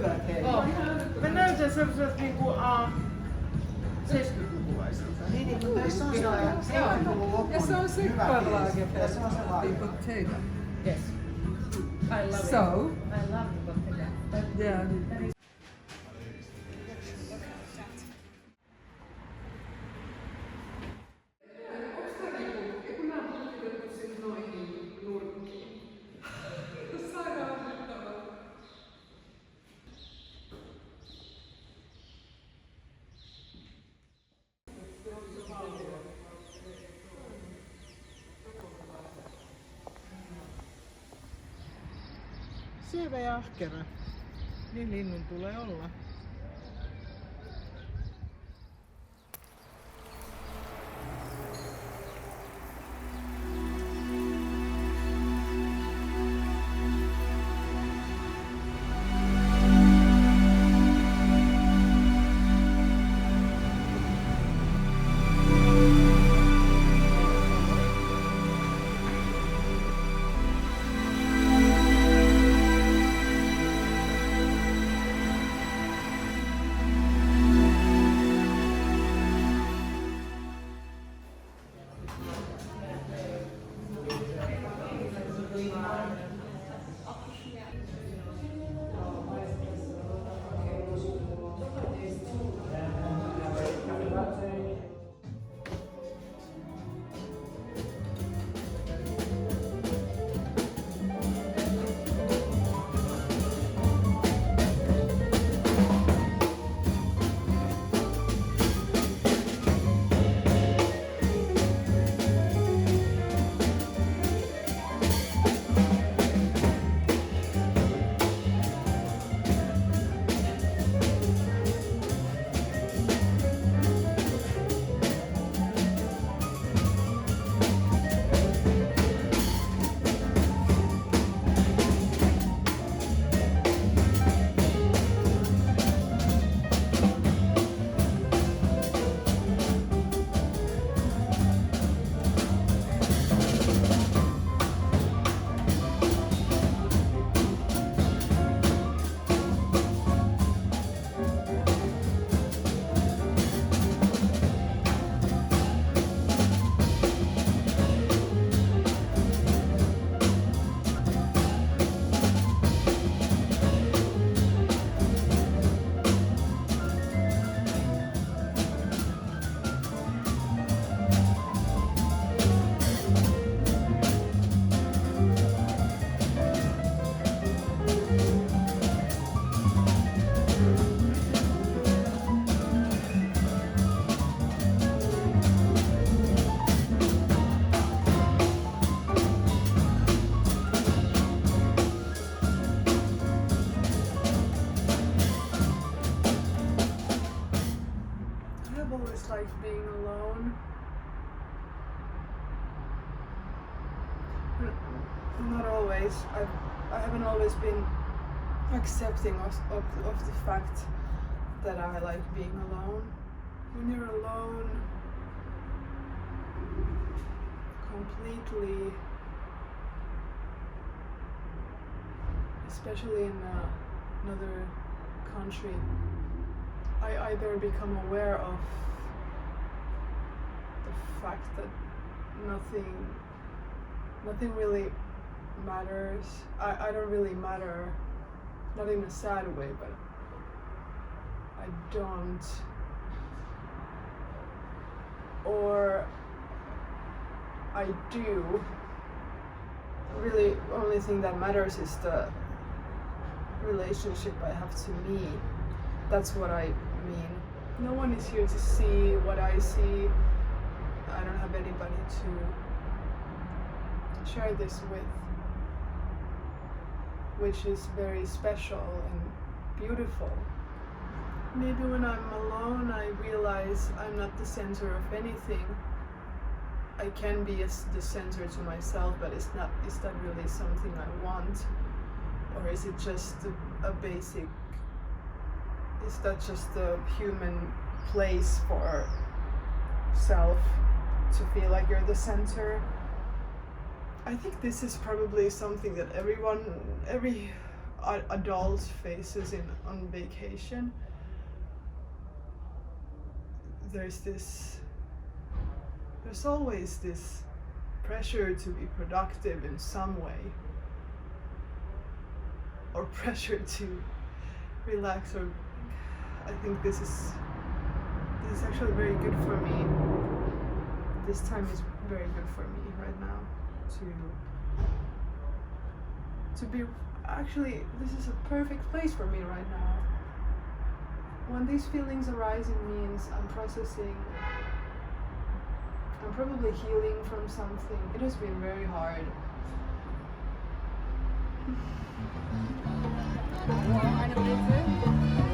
hyvät hei. Mä näytän sellaiset niinku 70-lukulaisilta. Niin, mutta tässä on sellainen 70-luvun lopun Ja se on se hyvä karlaage keitto. Tässä on sellainen. potato. Yes. I love So, I love the potato. yeah. Syövä ja ahkera. Niin linnun tulee olla. I've always liked being alone. Not always. I haven't always been accepting of the fact that I like being alone. When you're alone, completely, especially in another country, I either become aware of the fact that nothing really matters. I don't really matter, not in a sad way, but I don't. Or I do. Really, only thing that matters is the relationship I have to me. That's what I mean. No one is here to see what I see. I don't have anybody to share this with, which is very special and beautiful. Maybe when I'm alone, I realize I'm not the center of anything. I can be the center to myself, but is that really something I want? Or is it just a basic, is that just a human place for self to feel like you're the center? I think this is probably something that every adults faces on vacation. There's always this pressure to be productive in some way, or pressure to relax, or I think this is actually very good for me. This time is very good for me right now to be actually, this is a perfect place for me right now. When these feelings arise, it means I'm processing, I'm probably healing from something. It has been very hard. Eine Blitze.